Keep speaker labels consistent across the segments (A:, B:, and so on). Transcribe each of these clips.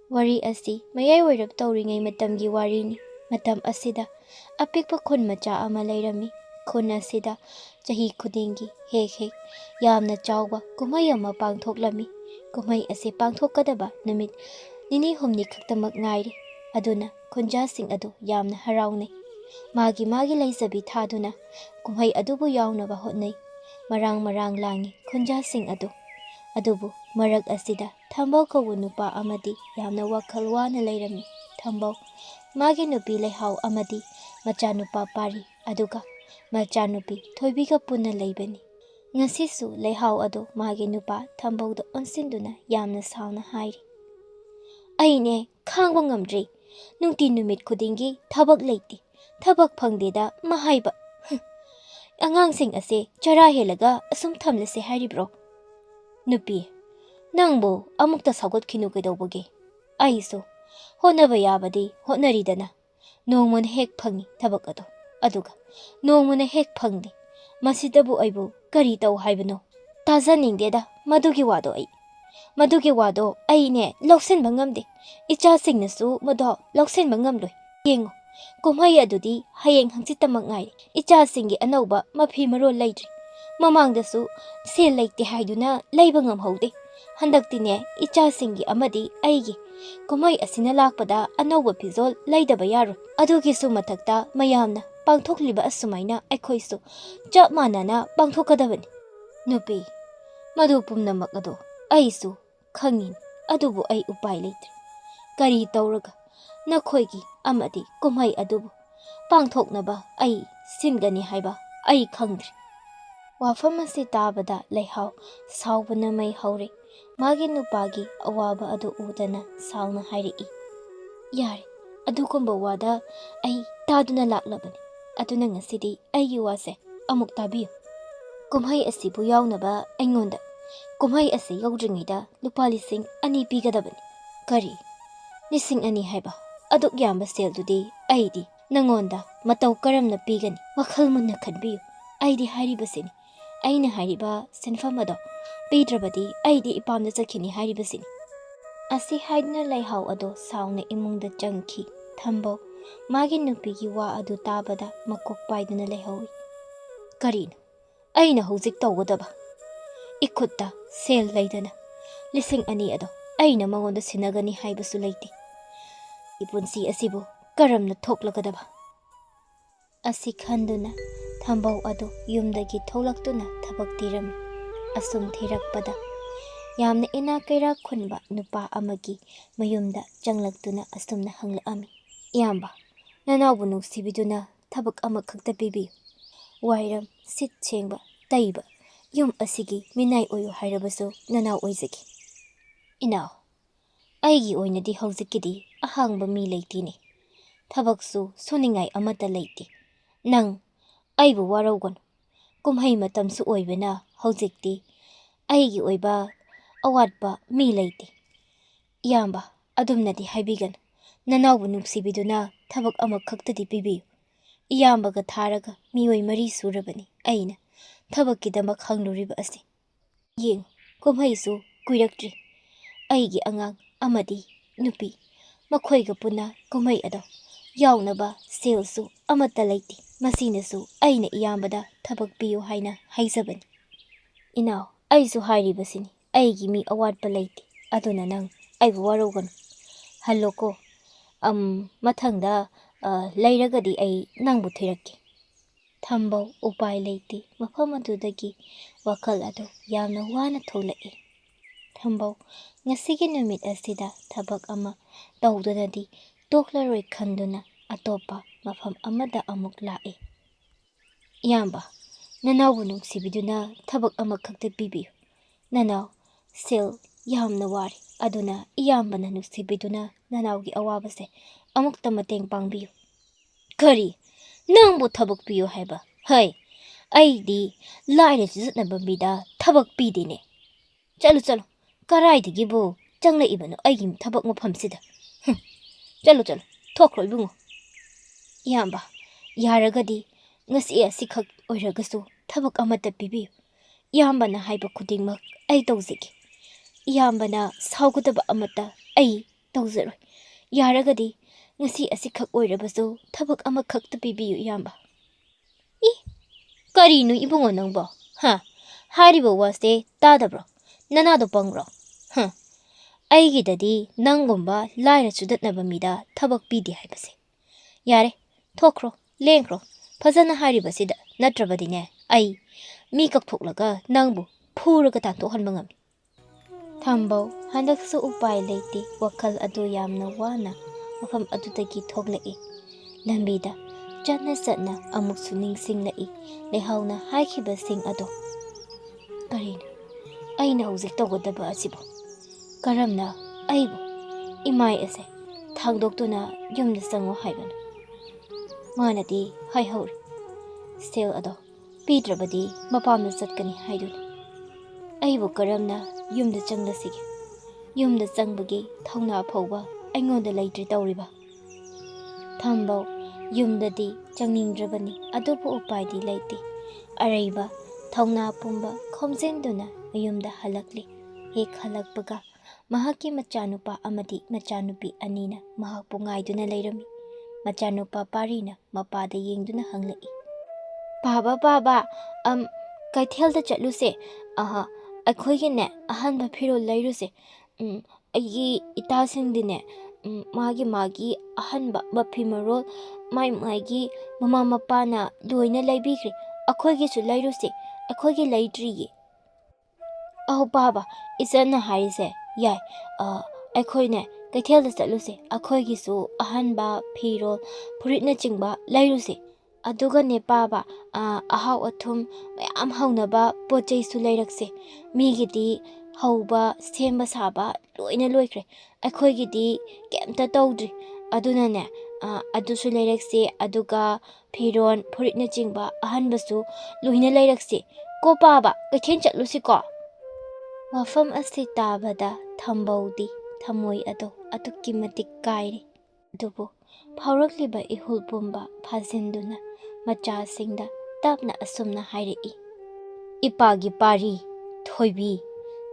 A: Wari asi mayai oirap tauringai matamgi warini. Matam asida apikpa khun macha ama lairami. Khun asida chahi khudingi hek yamna chawba kumai ama pangthoklami. Kumai ase pangthokadaba numit nini humni khaktamak ngairi. Aduna khunjasing adu yamna harawnai. Magi laisabi thaduna kumai adubu yawnaba hotnai. Marang langi khunjasing adu. Adubu marak asida Thambou kawu nupa amadi yamna wakhal wana lairami. Thambou magi nupi leihau amadi macha nupa pari aduga macha nupi thoibiga punna leibani. Ngasisu leihau adu magi nupa Thambou da onsinduna yamna sauna hairi. Aine khangba ngamdri nungti numit khudingi thabak leiti. Thabak phangdeda mahaiba. Angangsing ase chara helaga asum thamlase hairibro. Nupi Nangbo amukta sagot kinu kaidawbage. Aiso honaba yabadi hotnaridana. Nongmon hek phangi thabak ado. Aduga nongmona hek phangdi. Masidabu aibu kari taw haibano. Tajaningdeda madugi wado ai. Madugi wado aine loksenba ngamde. Ichasingnasu mado loksenba ngamloi. Yengo kumhai adudi hayeng hangchitamak ngai. Ichasingi anauba mafi marol laidri. Mamangdasu sel laite haiduna laiba ngamhaude. Handaktine ichasingi amadi aigi kumai asina lakpada anauba pizol laidaba yaro. Adugisu mathakta mayamna pangthokliba asumaina aikhoisu chap manana pangthokadabani. Nupi madu pumnamak ado aisu khangin adubu ai upai leitri. Kari tawraga nakhoigi amadi kumai adubu pangthoknaba ai singani haiba ai khangdri. Wafam asi tabada leihau saubana mai haure. Magi nupagi awaba adu udana sauna hairi. Yare adukumba wada ai taduna laklabani. Aduna ngasidi aigi wase amuk tabiyo. Kumhai asibu yawnaba aingonda. Kumhai asi yaudringida lupa lising ani pigadabani. Kari lising ani haiba aduk yamba seldudi aidi nangonda matau karamna pigani. Wakhal munna khanbiyo. Aidi hairibasini. Aina hairiba senfamado Pidrabadi aidi ipamda chakhini hairibasini. Asi haidna leihau ado sauna imungda changki. Thambou magi nupigi wa adu tabada makok paiduna leihawi. Karino aina hojik tawgadaba. Ikutta sel laidana. Lising ani ado aina mangonda sinagani haibasu leiti. Ipunsi asibu karamna thoklagadaba. Asi khanduna Thambou adu yumdagi tholaktuna thabak tirami. Asum thirakpada yamna ina kaira khunba nupa amagi mayumda changlaktuna asumna hanglaami. Yamba nanawbu nuksibiduna thabak amakhakta pibiyu. Wairam sit chengba taiba yum asigi minai oyo hairabasu nanaw oizagi. Inaw aigi oinadi hauzikidi ahangba mi leitini. Thabaksu soningai amata leiti. Nang aibu warawgon kumhai matamsu oibena hauzikti aigi oiba awatba mi leiti. Yamba adumnadi haibigan nanawbu nuksibiduna thabak amakhakta pibiyu. Iyambaga tharaga mioi mari surabani aina thabakkidamak hangluriba asi. Yeng kumhaisu kuiraktri. Aigi angang amadi nupi makhoiga puna kumhai ado yawnaba selsu amata leiti. Masinasu aina iyambada thabak piyo haina haizabani. Inaw aisu hairibasini aigi mi awatpa leiti. Aduna nang aibu warawganu. Halloko mathangda lairagadi ai nangbu thirakki. Thambou upai leiti mafam adudagi wakhal adu yamna wana tholai. Thambou ngasigi numit asida thabak ama tawdunadi toklaroi khanduna atopa mafam amada amuk lai. Yamba nanawbu nuksibiduna thabak amakhakta pibiyu. Nanaw sel yamna wari aduna iyambana nuksibiduna nanawgi awabase amukta mateng pangbiyu. Kari nangbu thabak piyo haiba. Hai aidi laire chizatnaba mida thabak pidine. Chalo karaidagibu changlaibano aigi thabak mafamsida. Chalo thokro ibungo. Yamba yaragadi ngasi asikhak oiragasu thabak amata pibiyu. Yambana haiba khudingmak ai tawzigi. Yambana saugudaba amata ai ꯇꯧꯖꯔꯣꯏ ꯌꯥꯔꯒꯗꯤ ꯉꯁꯤ ꯑꯁꯤꯈꯛ ꯑꯣꯏꯔꯕꯁꯨ ꯊꯕꯛ ꯑꯃꯈꯛꯇ ꯄꯤꯕꯤꯌꯨ ꯏꯌꯥꯝꯕ E ꯀꯔꯤꯅꯣ ꯏꯕꯨꯡꯉꯣ ꯅꯪꯕꯣ ꯍꯥꯏꯔꯤꯕ ꯋꯥꯁꯦ ꯇꯥꯗꯕ꯭ꯔꯣ ꯅꯅꯥꯗꯣ ꯄꯪꯕ꯭ꯔꯣ ꯑꯩꯒꯤꯗꯗꯤ ꯅꯪꯒꯨꯝꯕ ꯂꯥꯏꯔ ꯆꯨꯗꯠꯅꯕ ꯃꯤꯗ ꯊꯕꯛ ꯄꯤꯗꯦ ꯍꯥꯏꯕꯁꯦ ꯌꯥꯔꯦ ꯊꯣꯛꯈ꯭ꯔꯣ ꯂꯦꯡꯈ꯭ꯔꯣ ꯐꯖꯅ ꯍꯥꯏꯔꯤꯕꯁꯤꯗ ꯅꯠꯇ꯭ꯔꯕꯗꯤꯅꯦ ꯑꯩ ꯃꯤ ꯀꯛꯊꯣꯛꯂꯒ ꯅꯪꯕꯨ ꯐꯨꯔꯒ ꯇꯥꯟꯊꯣꯛꯍꯟꯕ ꯉꯝꯃꯤ ꯊꯝꯕꯧ ꯍꯟꯗꯛꯁꯨ ꯎꯄꯥꯏ ꯂꯩꯇꯦ ꯋꯥꯈꯜ ꯑꯗꯨ ꯌꯥꯝꯅ ꯋꯥꯅ ꯃꯐꯝ ꯑꯗꯨꯗꯒꯤ ꯊꯣꯛꯂꯛꯏ ꯂꯝꯕꯤꯗ ꯆꯠꯅ ꯑꯃꯨꯛꯁꯨ ꯅꯤꯡꯁꯤꯡꯂꯛꯏ ꯂꯩꯍꯥꯎꯅ ꯍꯥꯏꯈꯤꯕꯁꯤꯡ ꯑꯗꯣ ꯀꯔꯤꯅꯣ ꯑꯩꯅ ꯍꯧꯖꯤꯛ ꯇꯧꯒꯗꯕ ꯑꯁꯤꯕꯨ ꯀꯔꯝꯅ ꯑꯩꯕꯨ ꯏꯃꯥꯏ ꯑꯁꯦ ꯊꯥꯡꯗꯣꯛꯇꯨꯅ ꯌꯨꯝꯗ ꯆꯪꯉꯣ ꯍꯥꯏꯕꯅꯣ ꯃꯥꯅꯗꯤ ꯍꯥꯏꯍꯧꯔꯤ ꯁꯦꯜ ꯑꯗꯣ ꯄꯤꯗ꯭ꯔꯕꯗꯤ ꯃꯄꯥꯝꯗ ꯆꯠꯀꯅꯤ ꯍꯥꯏꯗꯨꯅꯤ ꯑꯩꯕꯨ ꯀꯔꯝꯅ ꯌꯨꯝꯗ ꯆꯪꯂꯁꯤꯒꯦ ꯌꯨꯝꯗ ꯆꯪꯕꯒꯤ ꯊꯧꯅꯥ ꯐꯥꯎꯕ ꯑꯩꯉꯣꯟꯗ ꯂꯩꯇ꯭ꯔꯤ ꯇꯧꯔꯤꯕ ꯊꯝꯕꯧ ꯌꯨꯝꯗꯗꯤ ꯆꯪꯅꯤꯡꯗ꯭ꯔꯕꯅꯤ ꯑꯗꯨꯕꯨ ꯎꯄꯥꯏꯗꯤ ꯂꯩꯇꯦ ꯑꯔꯩꯕ ꯊꯧꯅꯥ ꯄꯨꯝꯕ ꯈꯣꯝꯖꯤꯟꯗꯨꯅ ꯃꯌꯨꯝꯗ ꯍꯜꯂꯛꯂꯤ ꯍꯦꯛ ꯍꯜꯂꯛꯄꯒ ꯃꯍꯥꯛꯀꯤ ꯃꯆꯥꯅꯨꯄꯥ ꯑꯃꯗꯤ ꯃꯆꯥꯅꯨꯄꯤ ꯑꯅꯤꯅ ꯃꯍꯥꯛꯄꯨ ꯉꯥꯏꯗꯨꯅ ꯂꯩꯔꯝꯃꯤ ꯃꯆꯥꯅꯨꯄꯥ ꯄꯥꯔꯤꯅ ꯃꯄꯥꯗ ꯌꯦꯡꯗꯨꯅ ꯍꯪꯂꯛꯏ ꯄꯥꯕ ꯀꯩꯊꯦꯜꯗ ꯆꯠꯂꯨꯁꯦ ꯑꯩꯈꯣꯏꯒꯤꯅꯦ ꯑꯍꯟꯕ ꯐꯤꯔꯣꯜ ꯂꯩꯔꯨꯁꯦ ꯑꯩꯒꯤ ꯏꯇꯥꯁꯤꯡꯗꯤꯅꯦ ꯃꯥꯒꯤ ꯑꯍꯟꯕ ꯃꯐꯤ ꯃꯔꯣꯜ ꯃꯥꯒꯤ ꯃꯃꯥ ꯃꯄꯥꯅ ꯂꯣꯏꯅ ꯂꯩꯕꯤꯈ꯭ꯔꯦ ꯑꯩꯈꯣꯏꯒꯤꯁꯨ ꯂꯩꯔꯨꯁꯦ ꯑꯩꯈꯣꯏꯒꯤ ꯂꯩꯇ꯭ꯔꯤꯌꯦ ꯑꯍꯣ ꯄꯥꯕ ꯏꯆꯟꯅ ꯍꯥꯏꯔꯤꯁꯦ ꯌꯥꯏ ꯑꯩꯈꯣꯏꯅꯦ ꯀꯩꯊꯦꯜꯗ ꯆꯠꯂꯨꯁꯦ ꯑꯩꯈꯣꯏꯒꯤꯁꯨ ꯑꯍꯟꯕ ꯐꯤꯔꯣꯜ ꯐꯨꯔꯤꯠꯅꯆꯤꯡꯕ ꯂꯩꯔꯨꯁꯦ ꯑꯗꯨꯒꯅꯦ ꯄꯥꯕ ꯑꯍꯥꯎ ꯑꯊꯨꯝ ꯃꯌꯥꯝ ꯍꯧꯅꯕ ꯄꯣꯠ ꯆꯩꯁꯨ ꯂꯩꯔꯛꯁꯦ ꯃꯤꯒꯤꯗꯤ ꯍꯧꯕ ꯁꯦꯝꯕ ꯁꯥꯕ ꯂꯣꯏꯅ ꯂꯣꯏꯈ꯭ꯔꯦ ꯑꯩꯈꯣꯏꯒꯤꯗꯤ ꯀꯩꯝꯇ ꯇꯧꯗ꯭ꯔꯤ ꯑꯗꯨꯅꯅꯦ ꯑꯗꯨꯁꯨ ꯂꯩꯔꯛꯁꯦ ꯑꯗꯨꯒ ꯐꯤꯔꯣꯜ ꯐꯨꯔꯤꯠꯅꯆꯤꯡꯕ ꯑꯍꯟꯕꯁꯨ ꯂꯣꯏꯅ ꯂꯩꯔꯛꯁꯦ ꯀꯣ ꯄꯥꯕ ꯀꯩꯊꯦꯜ ꯆꯠꯂꯨꯁꯤꯀꯣ ꯋꯥꯐꯝ ꯑꯁꯤ ꯇꯥꯕꯗ ꯊꯝꯕꯧꯗꯤ ꯊꯃꯣꯏ ꯑꯗꯣ ꯑꯗꯨꯛꯀꯤ ꯃꯇꯤꯛ ꯀꯥꯏꯔꯤ ꯑꯗꯨꯕꯨ ꯐꯥꯎꯔꯛꯂꯤꯕ ꯏꯍꯨꯜ ꯄꯨꯝꯕ ꯐꯥꯖꯤꯟꯗꯨꯅ ꯃꯆꯥꯁꯤꯡꯗ ꯇꯞꯅ ꯑꯁꯨꯝꯅ ꯍꯥꯏꯔꯛꯏ ꯏꯄꯥꯒꯤ ꯄꯥꯔꯤ ꯊꯣꯏꯕꯤ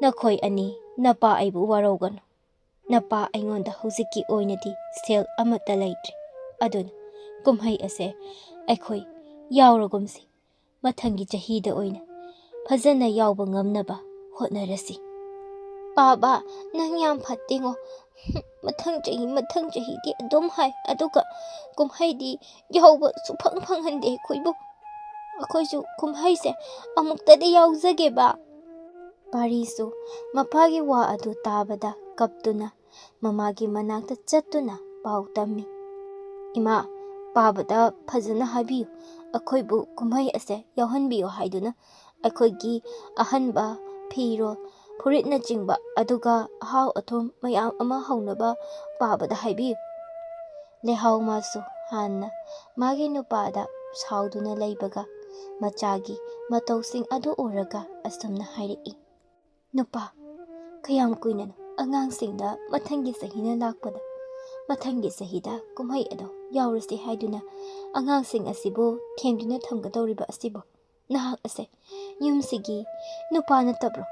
A: ꯅꯈꯣꯏ ꯑꯅꯤ ꯅꯄꯥ ꯑꯩꯕꯨ ꯋꯥꯔꯧꯒꯅꯨ ꯅꯄꯥ ꯑꯩꯉꯣꯟꯗ ꯍꯧꯖꯤꯛꯀꯤ ꯑꯣꯏꯅꯗꯤ ꯁꯦꯜ ꯑꯃꯠꯇ ꯂꯩꯇ꯭ꯔꯤ ꯑꯗꯨꯅ ꯀꯨꯝꯍꯩ ꯑꯁꯦ ꯑꯩꯈꯣꯏ ꯌꯥꯎꯔꯒꯨꯝꯁꯤ ꯃꯊꯪꯒꯤ ꯆꯍꯤꯗ ꯑꯣꯏꯅ ꯐꯖꯅ ꯌꯥꯎꯕ ꯉꯝꯅꯕ ꯍꯣꯠꯅꯔꯁꯤ ꯄꯥꯕ ꯅꯪ ꯌꯥꯝ ꯐꯠꯇꯦꯉꯣ ꯃꯊꯪ ꯆꯍꯤꯗꯤ ꯑꯗꯨꯝ ꯍꯥꯏ ꯑꯗꯨꯒ ꯀꯨꯝꯍꯩꯗꯤ ꯌꯥꯎꯕ ꯁꯨꯐꯪ ꯐꯪꯍꯟꯗꯦ ꯑꯩꯈꯣꯏꯕꯨ ꯑꯩꯈꯣꯏꯁꯨ ꯀꯨꯝꯍꯩꯁꯦ ꯑꯃꯨꯛꯇꯗꯤ ꯌꯥꯎꯖꯒꯦꯕ ꯄꯥꯔꯤꯁꯨ ꯃꯄꯥꯒꯤ ꯋꯥ ꯑꯗꯨ ꯇꯥꯕꯗ ꯀꯞꯇꯨꯅ ꯃꯃꯥꯒꯤ ꯃꯅꯥꯛꯇ ꯆꯠꯇꯨꯅ ꯄꯥꯎ ꯇꯝꯃꯤ ꯏꯃꯥ ꯄꯥꯕꯗ ꯐꯖꯅ ꯍꯥꯏꯕꯤꯌꯨ ꯑꯩꯈꯣꯏꯕꯨ ꯀꯨꯝꯍꯩ ꯑꯁꯦ ꯌꯥꯎꯍꯟꯕꯤꯌꯨ ꯍꯥꯏꯗꯨꯅ ꯑꯩꯈꯣꯏꯒꯤ ꯑꯍꯟꯕ ꯐꯤꯔꯣꯜ ꯐꯨꯔꯤꯠꯅꯆꯤꯡꯕ ꯑꯗꯨꯒ ꯑꯍꯥꯎ ꯑꯊꯨꯝ ꯃꯌꯥꯝ ꯑꯃ ꯍꯧꯅꯕ ꯄꯥꯕꯗ ꯍꯥꯏꯕꯤꯌꯨ ꯂꯩꯍꯥꯎ ꯃꯥꯁꯨ ꯍꯥꯟꯅ ꯃꯥꯒꯤ ꯅꯨꯄꯥꯗ ꯁꯥꯎꯗꯨꯅ ꯂꯩꯕꯒ ꯃꯆꯥꯒꯤ ꯃꯇꯧꯁꯤꯡ ꯑꯗꯨ ꯎꯔꯒ ꯑꯁꯨꯝꯅ ꯍꯥꯏꯔꯛꯏ ꯅꯨꯄꯥ ꯀꯌꯥꯝ ꯀꯨꯏꯅꯅꯣ ꯑꯉꯥꯡꯁꯤꯡꯗ ꯃꯊꯪꯒꯤ ꯆꯍꯤꯅ ꯂꯥꯛꯄꯗ ꯃꯊꯪꯒꯤ ꯆꯍꯤꯗ ꯀꯨꯝꯍꯩ ꯑꯗꯣ ꯌꯥꯎꯔꯁꯤ ꯍꯥꯏꯗꯨꯅ ꯑꯉꯥꯡꯁꯤꯡ ꯑꯁꯤꯕꯨ ꯊꯦꯝꯗꯨꯅ ꯊꯝꯒꯗꯧꯔꯤꯕ ꯑꯁꯤꯕꯨ ꯅꯍꯥꯛ ꯑꯁꯦ ꯌꯨꯝꯁꯤꯒꯤ ꯅꯨꯄꯥ ꯅꯠꯇꯕ꯭ꯔꯣ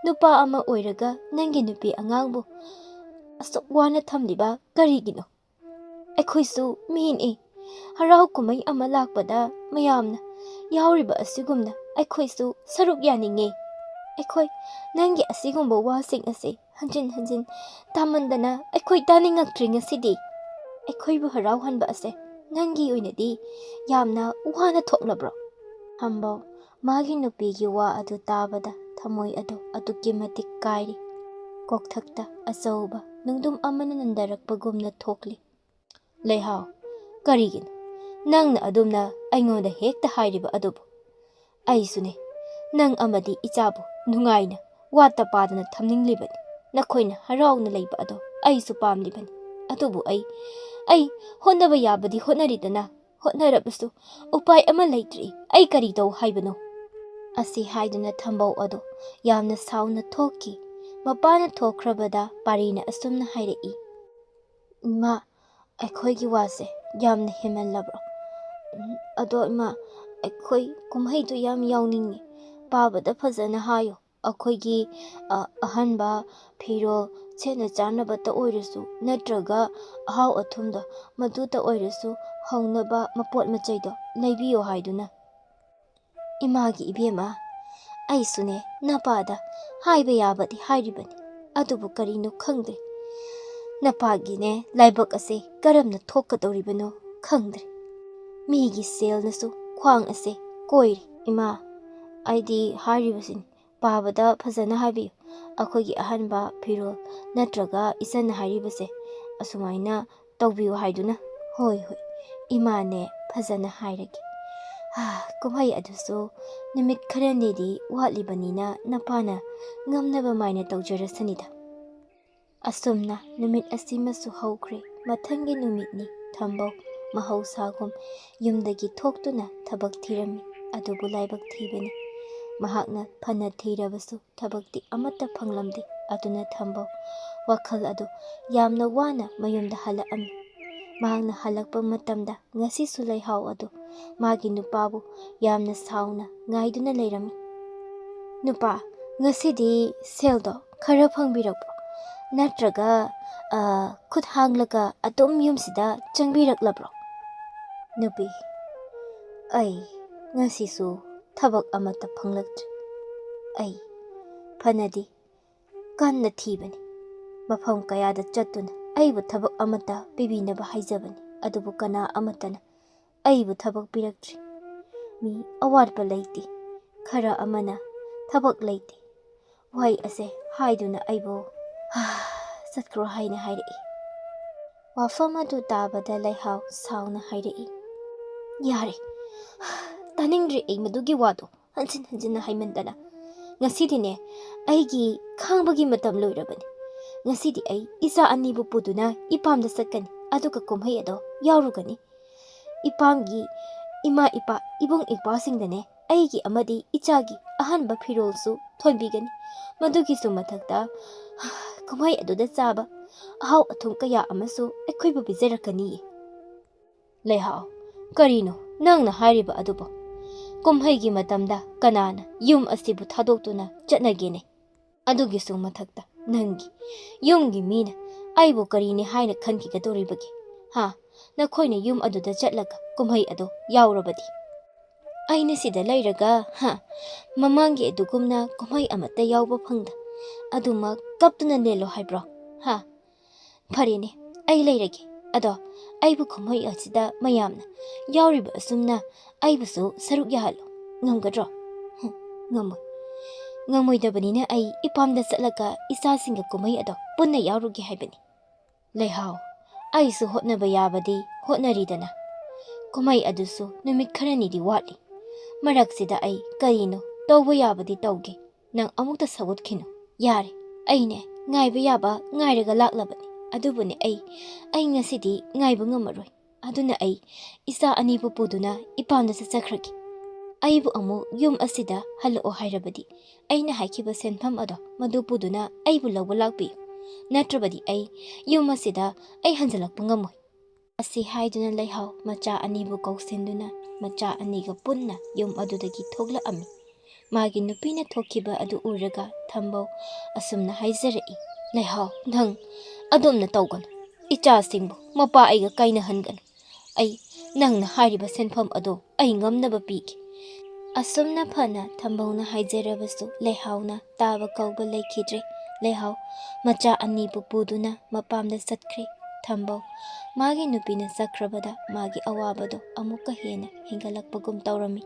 A: ꯅꯨꯄꯥ ꯑꯃ ꯑꯣꯏꯔꯒ ꯅꯪꯒꯤ ꯅꯨꯄꯤ ꯑꯉꯥꯡꯕꯨ ꯑꯁꯨꯛ ꯋꯥꯅ ꯊꯝꯂꯤꯕ ꯀꯔꯤꯒꯤꯅꯣ ꯑꯩꯈꯣꯏꯁꯨ ꯃꯤꯅꯤ ꯍꯔꯥꯎ ꯀꯨꯝꯍꯩ ꯑꯃ ꯂꯥꯛꯄꯗ ꯃꯌꯥꯝꯅ ꯌꯥꯎꯔꯤꯕ ꯑꯁꯤꯒꯨꯝꯅ ꯑꯩꯈꯣꯏꯁꯨ ꯁꯔꯨꯛ ꯌꯥꯅꯤꯡꯉꯤ ꯑꯩꯈꯣꯏ ꯅꯪꯒꯤ ꯑꯁꯤꯒꯨꯝꯕ ꯋꯥꯁꯤꯡ ꯑꯁꯤ ꯍꯟꯖꯤꯟ ꯇꯥꯃꯟꯗꯅ ꯑꯩꯈꯣꯏ ꯇꯥꯅꯤꯡꯉꯛꯇ꯭ꯔꯤ ꯉꯁꯤꯗꯤ ꯑꯩꯈꯣꯏꯕꯨ ꯍꯔꯥꯎꯍꯟꯕ ꯑꯁꯦ ꯅꯪꯒꯤ ꯑꯣꯏꯅꯗꯤ ꯌꯥꯝꯅ ꯋꯥꯅ ꯊꯣꯛꯂꯕ꯭ꯔꯣ ꯊꯝꯕꯧ ꯃꯥꯒꯤ ꯅꯨꯄꯤꯒꯤ ꯋꯥ ꯑꯗꯨ ꯇꯥꯕꯗ ꯊꯃꯣꯏ ꯑꯗꯨ ꯑꯗꯨꯛꯀꯤ ꯃꯇꯤꯛ ꯀꯥꯏꯔꯤ ꯀꯣꯛꯊꯛꯇ ꯑꯆꯧꯕ ꯅꯨꯡꯗꯨꯝ ꯑꯃꯅ ꯅꯟꯗꯔꯛꯄꯒꯨꯝꯅ ꯊꯣꯛꯂꯤ ꯂꯩꯍꯥꯎ ꯀꯔꯤꯒꯤꯅꯣ ꯅꯪꯅ ꯑꯗꯨꯝꯅ ꯑꯩꯉꯣꯟꯗ ꯍꯦꯛꯇ ꯍꯥꯏꯔꯤꯕ ꯑꯗꯨꯕꯨ ꯑꯩꯁꯨꯅꯦ ꯅꯪ ꯑꯃꯗꯤ ꯏꯆꯥꯕꯨ ꯅꯨꯡꯉꯥꯏꯅ ꯋꯥꯠꯇ ꯄꯥꯗꯅ ꯊꯝꯅꯤꯡꯂꯤꯕꯅꯤ ꯅꯈꯣꯏꯅ ꯍꯔꯥꯎꯅ ꯂꯩꯕ ꯑꯗꯣ ꯑꯩꯁꯨ ꯄꯥꯝꯂꯤꯕꯅꯤ ꯑꯗꯨꯕꯨ ꯑꯩ ꯍꯣꯠꯅꯕ ꯌꯥꯕꯗꯤ ꯍꯣꯠꯅꯔꯤꯗꯅ ꯍꯣꯠꯅꯔꯕꯁꯨ ꯎꯄꯥꯏ ꯑꯃ ꯂꯩꯇ꯭ꯔꯤ ꯑꯩ ꯀꯔꯤ ꯇꯧ ꯍꯥꯏꯕꯅꯣ ꯑꯁꯤ ꯍꯥꯏꯗꯨꯅ ꯊꯝꯕꯧ ꯑꯗꯣ ꯌꯥꯝꯅ ꯁꯥꯎꯅ ꯊꯣꯛꯈꯤ ꯃꯄꯥꯅ ꯊꯣꯛꯈ꯭ꯔꯕꯗ ꯄꯥꯔꯤꯅ ꯑꯁꯨꯝꯅ ꯍꯥꯏꯔꯛꯏ ꯏꯃꯥ ꯑꯩꯈꯣꯏꯒꯤ ꯋꯥꯁꯦ ꯌꯥꯝꯅ ꯍꯦꯟꯃꯜꯂꯕ꯭ꯔꯣ ꯑꯗꯣ ꯏꯃꯥ ꯑꯩꯈꯣꯏ ꯀꯨꯝꯍꯩꯗꯨ ꯌꯥꯝ ꯌꯥꯎꯅꯤꯡꯉꯤ ꯄꯥꯕꯗ ꯐꯖꯅ ꯍꯥꯏꯌꯣ ꯑꯩꯈꯣꯏꯒꯤ ꯑꯍꯟꯕ ꯐꯤꯔꯣꯜ ꯁꯦꯠꯅ ꯆꯥꯅꯕꯇ ꯑꯣꯏꯔꯁꯨ ꯅꯠꯇ꯭ꯔꯒ ꯑꯍꯥꯎ ꯑꯊꯨꯝꯗꯣ ꯃꯗꯨꯇ ꯑꯣꯏꯔꯁꯨ ꯍꯧꯅꯕ ꯃꯄꯣꯠ ꯃꯆꯩꯗꯣ ꯂꯩꯕꯤꯌꯣ ꯍꯥꯏꯗꯨꯅ ꯏꯃꯥꯒꯤ ꯏꯕꯦꯝꯃ ꯑꯩꯁꯨꯅꯦ ꯅꯄꯥꯗ ꯍꯥꯏꯕ ꯌꯥꯕꯗꯤ ꯍꯥꯏꯔꯤꯕꯅꯤ ꯑꯗꯨꯕꯨ ꯀꯔꯤꯅꯣ ꯈꯪꯗ꯭ꯔꯦ ꯅꯄꯥꯒꯤꯅꯦ ꯂꯥꯏꯕꯛ ꯑꯁꯦ ꯀꯔꯝꯅ ꯊꯣꯛꯀꯗꯧꯔꯤꯕꯅꯣ ꯈꯪꯗ꯭ꯔꯦ ꯃꯤꯒꯤ ꯁꯦꯜꯅꯁꯨ ꯈ꯭ꯋꯥꯡ ꯑꯁꯦ ꯀꯣꯏꯔꯤ ꯏꯃꯥ ꯑꯩꯗꯤ ꯍꯥꯏꯔꯤꯕꯁꯤꯅꯤ ꯄꯥꯕꯗ ꯐꯖꯅ ꯍꯥꯏꯕꯤꯌꯨ ꯑꯩꯈꯣꯏꯒꯤ ꯑꯍꯟꯕ ꯐꯤꯔꯣꯜ ꯅꯠꯇ꯭ꯔꯒ ꯏꯆꯟꯅ ꯍꯥꯏꯔꯤꯕꯁꯦ ꯑꯁꯨꯃꯥꯏꯅ ꯇꯧꯕꯤꯌꯨ ꯍꯥꯏꯗꯨꯅ ꯍꯣꯏ ꯏꯃꯥꯅꯦ ꯐꯖꯅ ꯍꯥꯏꯔꯒꯦ ꯀꯨꯝꯍꯩ ꯑꯗꯨꯁꯨ ꯅꯨꯃꯤꯠ ꯈꯔꯅꯤꯗꯤ ꯋꯥꯠꯂꯤꯕꯅꯤꯅ ꯅꯄꯥꯅ ꯉꯝꯅꯕ ꯃꯥꯏꯅ ꯇꯧꯖꯔꯁꯅꯤꯗ ꯑꯁꯨꯝꯅ ꯅꯨꯃꯤꯠ ꯑꯁꯤꯃꯁꯨ ꯍꯧꯈ꯭ꯔꯦ ꯃꯊꯪꯒꯤ ꯅꯨꯃꯤꯠꯅꯤ ꯊꯝꯕꯧ ꯃꯍꯧꯁꯥꯒꯨꯝ ꯌꯨꯝꯗꯒꯤ ꯊꯣꯛꯇꯨꯅ ꯊꯕꯛ ꯊꯤꯔꯝꯃꯤ ꯑꯗꯨꯕꯨ ꯂꯥꯏꯕꯛ ꯊꯤꯕꯅꯤ ꯃꯍꯥꯛꯅ ꯐꯅ ꯊꯤꯔꯕꯁꯨ ꯊꯕꯛꯇꯤ ꯑꯃꯠꯇ ꯐꯪꯂꯝꯗꯦ ꯑꯗꯨꯅ ꯊꯝꯕꯧ ꯋꯥꯈꯜ ꯑꯗꯨ ꯌꯥꯝꯅ ꯋꯥꯅ ꯃꯌꯨꯝꯗ ꯍꯜꯂꯛꯑꯝꯃꯤ ꯃꯍꯥꯛꯅ ꯍꯜꯂꯛꯄ ꯃꯇꯝꯗ ꯉꯁꯤꯁꯨ ꯂꯩꯍꯥꯎ ꯑꯗꯨ ꯃꯥꯒꯤ ꯅꯨꯄꯥꯕꯨ ꯌꯥꯝꯅ ꯁꯥꯎꯅ ꯉꯥꯏꯗꯨꯅ ꯂꯩꯔꯝꯃꯤ ꯅꯨꯄꯥ ꯉꯁꯤꯗꯤ ꯁꯦꯜꯗꯣ ꯈꯔ ꯐꯪꯕꯤꯔꯛꯄ꯭ꯔꯣ ꯅꯠꯇ꯭ꯔꯒ ꯈꯨꯠ ꯍꯥꯡꯂꯒ ꯑꯗꯨꯝ ꯌꯨꯝꯁꯤꯗ ꯆꯪꯕꯤꯔꯛꯂꯕ꯭ꯔꯣ ꯅꯨꯄꯤ ꯑꯩ ꯉꯁꯤꯁꯨ ꯊꯕꯛ ꯑꯃꯠꯇ ꯐꯪꯂꯛꯇ꯭ꯔꯤ ꯑꯩ ꯐꯅꯗꯤ ꯀꯟꯅ ꯊꯤꯕꯅꯤ ꯃꯐꯝ ꯀꯌꯥꯗ ꯆꯠꯇꯨꯅ ꯑꯩꯕꯨ ꯊꯕꯛ ꯑꯃꯠꯇ ꯄꯤꯕꯤꯅꯕ ꯍꯥꯏꯖꯕꯅꯤ ꯑꯗꯨꯕꯨ ꯀꯅꯥ ꯑꯃꯠꯇꯅ ꯑꯩꯕꯨ ꯊꯕꯛ ꯄꯤꯔꯛꯇ꯭ꯔꯤ ꯃꯤ ꯑꯋꯥꯠꯄ ꯂꯩꯇꯦ ꯈꯔ ꯑꯃꯅ ꯊꯕꯛ ꯂꯩꯇꯦ ꯋꯥꯍꯩ ꯑꯁꯦ ꯍꯥꯏꯗꯨꯅ ꯑꯩꯕꯨ ꯆꯠꯈ꯭ꯔꯣ ꯍꯥꯏꯅ ꯍꯥꯏꯔꯛꯏ ꯋꯥꯐꯝ ꯑꯗꯨ ꯇꯥꯕꯗ ꯂꯩꯍꯥꯎ ꯁꯥꯎꯅ ꯍꯥꯏꯔꯛꯏ ꯌꯥꯔꯦ ꯇꯥꯅꯤꯡꯗ꯭ꯔꯦ ꯑꯩ ꯃꯗꯨꯒꯤ ꯋꯥꯗꯣ ꯍꯟꯖꯤꯟ ꯍꯟꯖꯤꯟꯅ ꯍꯥꯏꯃꯟꯗꯅ ꯉꯁꯤꯗꯤꯅꯦ ꯑꯩꯒꯤ ꯈꯥꯡꯕꯒꯤ ꯃꯇꯝ ꯂꯣꯏꯔꯕꯅꯤ ꯉꯁꯤꯗꯤ ꯑꯩ ꯏꯆꯥ ꯑꯅꯤꯕꯨ ꯄꯨꯗꯨꯅ ꯏꯄꯥꯝꯗ ꯆꯠꯀꯅꯤ ꯑꯗꯨꯒ ꯀꯨꯝꯍꯩ ꯑꯗꯣ ꯌꯥꯎꯔꯨꯒꯅꯤ ꯏꯄꯥꯝꯒꯤ ꯏꯃꯥ ꯏꯄꯥ ꯏꯕꯨꯡ ꯏꯄ꯭ꯋꯥꯁꯤꯡꯗꯅꯦ ꯑꯩꯒꯤ ꯑꯃꯗꯤ ꯏꯆꯥꯒꯤ ꯑꯍꯥꯟꯕ ꯐꯤꯔꯣꯜꯁꯨ ꯊꯣꯟꯕꯤꯒꯅꯤ ꯃꯗꯨꯒꯤꯁꯨ ꯃꯊꯛꯇ ꯀꯨꯝꯍꯩ ꯑꯗꯨꯗ ꯆꯥꯕ ꯑꯍꯥꯎ ꯑꯊꯨꯝ ꯀꯌꯥ ꯑꯃꯁꯨ ꯑꯩꯈꯣꯏꯕꯨ ꯄꯤꯖꯔꯛꯀꯅꯤꯌꯦ ꯂꯩꯍꯥꯎ ꯀꯔꯤꯅꯣ ꯅꯪꯅ ꯍꯥꯏꯔꯤꯕ ꯑꯗꯨꯕꯨ ꯀꯨꯝꯍꯩꯒꯤ ꯃꯇꯝꯗ ꯀꯅꯥꯅ ꯌꯨꯝ ꯑꯁꯤꯕꯨ ꯊꯥꯗꯣꯛꯇꯨꯅ ꯆꯠꯅꯒꯦꯅꯦ ꯑꯗꯨꯒꯤꯁꯨ ꯃꯊꯛꯇ ꯅꯪꯒꯤ ꯌꯨꯝꯒꯤ ꯃꯤꯅ ꯑꯩꯕꯨ ꯀꯔꯤꯅꯤ ꯍꯥꯏꯅ ꯈꯟꯈꯤꯒꯗꯧꯔꯤꯕꯒꯦ ꯅꯈꯣꯏꯅ ꯌꯨꯝ ꯑꯗꯨꯗ ꯆꯠꯂꯒ ꯀꯨꯝꯍꯩ ꯑꯗꯣ ꯌꯥꯎꯔꯕꯗꯤ ꯑꯩꯅ ꯁꯤꯗ ꯂꯩꯔꯒ ꯃꯃꯥꯡꯒꯤ ꯑꯗꯨꯒꯨꯝꯅ ꯀꯨꯝꯍꯩ ꯑꯃꯠꯇ ꯌꯥꯎꯕ ꯐꯪꯗ ꯑꯗꯨꯃꯛ ꯀꯞꯇꯨꯅ ꯂꯦꯜꯂꯣ ꯍꯥꯏꯕ꯭ꯔꯣ ꯐꯔꯦꯅꯦ ꯑꯩ ꯂꯩꯔꯒꯦ ꯑꯗꯣ ꯑꯩꯕꯨ ꯀꯨꯝꯍꯩ ꯑꯁꯤꯗ ꯃꯌꯥꯝꯅ ꯌꯥꯎꯔꯤꯕ ꯑꯁꯨꯝꯅ ꯑꯩꯕꯨꯁꯨ ꯁꯔꯨꯛ ꯌꯥꯍꯜꯂꯣ ꯉꯝꯒꯗ꯭ꯔꯣ ꯉꯝꯃꯣꯏꯗꯕꯅꯤꯅ ꯑꯩ ꯏꯄꯥꯝꯗ ꯆꯠꯂꯒ ꯏꯆꯥꯁꯤꯡꯒ ꯀꯨꯝꯍꯩ ꯑꯗꯣ ꯄꯨꯟꯅ ꯌꯥꯎꯔꯨꯒꯦ ꯍꯥꯏꯕꯅꯤ ꯂꯩꯍꯥꯎ ꯑꯩꯁꯨ ꯍꯣꯠꯅꯕ ꯌꯥꯕꯗꯤ ꯍꯣꯠꯅꯔꯤꯗꯅ ꯀꯨꯝꯍꯩ ꯑꯗꯨꯁꯨ ꯅꯨꯃꯤꯠ ꯈꯔꯅꯤꯗꯤ ꯋꯥꯠꯂꯤ ꯃꯔꯛꯁꯤꯗ ꯑꯩ ꯀꯔꯤꯅꯣ ꯇꯧꯕ ꯌꯥꯕꯗꯤ ꯇꯧꯒꯦ ꯅꯪ ꯑꯃꯨꯛꯇ ꯁꯧꯒꯠꯈꯤꯅꯨ ꯌꯥꯔꯦ ꯑꯩꯅꯦ ꯉꯥꯏꯕ ꯌꯥꯕ ꯉꯥꯏꯔꯒ ꯂꯥꯛꯂꯕꯅꯤ ꯑꯗꯨꯕꯨꯅꯦ ꯑꯩ ꯉꯁꯤꯗꯤ ꯉꯥꯏꯕ ꯉꯝꯃꯔꯣꯏ ꯑꯗꯨꯅ ꯑꯩ ꯏꯆꯥ ꯑꯅꯤꯕꯨ ꯄꯨꯗꯨꯅ ꯏꯄꯥꯝꯗ ꯆꯠꯆꯈ꯭ꯔꯒꯦ ꯑꯩꯕꯨ ꯑꯃꯨꯛ ꯌꯨꯝ ꯑꯁꯤꯗ ꯍꯜꯂꯛꯑꯣ ꯍꯥꯏꯔꯕꯗꯤ ꯑꯩꯅ ꯍꯥꯏꯈꯤꯕ ꯁꯦꯟꯐꯝ ꯑꯗꯣ ꯃꯗꯨ ꯄꯨꯗꯨꯅ ꯑꯩꯕꯨ ꯂꯧꯕ ꯂꯥꯛꯄꯤꯌꯨ ꯅꯠꯇ꯭ꯔꯕꯗꯤ ꯑꯩ ꯌꯨꯝ ꯑꯁꯤꯗ ꯑꯩ ꯍꯟꯖꯤꯜꯂꯛꯄ ꯉꯝꯃꯣꯏ ꯑꯁꯤ ꯍꯥꯏꯗꯨꯅ ꯂꯩꯍꯥꯎ ꯃꯆꯥ ꯑꯅꯤꯕꯨ ꯀꯧꯁꯤꯟꯗꯨꯅ ꯃꯆꯥ ꯑꯅꯤꯒ ꯄꯨꯟꯅ ꯌꯨꯝ ꯑꯗꯨꯗꯒꯤ ꯊꯣꯛꯂꯛꯑꯝꯃꯤ ꯃꯥꯒꯤ ꯅꯨꯄꯤꯅ ꯊꯣꯛꯈꯤꯕ ꯑꯗꯨ ꯎꯔꯒ ꯊꯝꯕꯧ ꯑꯁꯨꯝꯅ ꯍꯥꯏꯖꯔꯛꯏ ꯂꯩꯍꯥꯎ ꯅꯪ ꯑꯗꯨꯝꯅ ꯇꯧꯒꯅꯨ ꯏꯆꯥꯁꯤꯡꯕꯨ ꯃꯄꯥ ꯑꯩꯒ ꯀꯥꯏꯅꯍꯟꯒꯅꯨ ꯑꯩ ꯅꯪꯅ ꯍꯥꯏꯔꯤꯕ ꯁꯦꯟꯐꯝ ꯑꯗꯣ ꯑꯩ ꯉꯝꯅꯕ ꯄꯤꯒꯦ ꯑꯁꯨꯝꯅ ꯐꯅ ꯊꯝꯕꯧꯅ ꯍꯥꯏꯖꯔꯕꯁꯨ ꯂꯩꯍꯥꯎꯅ ꯇꯥꯕ ꯀꯧꯕ ꯂꯩꯈꯤꯗ꯭ꯔꯦ ꯂꯩꯍꯥꯎ ꯃꯆꯥ ꯑꯅꯤꯕꯨ ꯄꯨꯗꯨꯅ ꯃꯄꯥꯝꯗ ꯆꯠꯈ꯭ꯔꯦ ꯊꯝꯕꯧ ꯃꯥꯒꯤ ꯅꯨꯄꯤꯅ ꯆꯠꯈ꯭ꯔꯕꯗ ꯃꯥꯒꯤ ꯑꯋꯥꯕꯗꯣ ꯑꯃꯨꯛꯀ ꯍꯦꯟꯅ ꯍꯦꯟꯒꯠꯂꯛꯄꯒꯨꯝ ꯇꯧꯔꯝꯃꯤ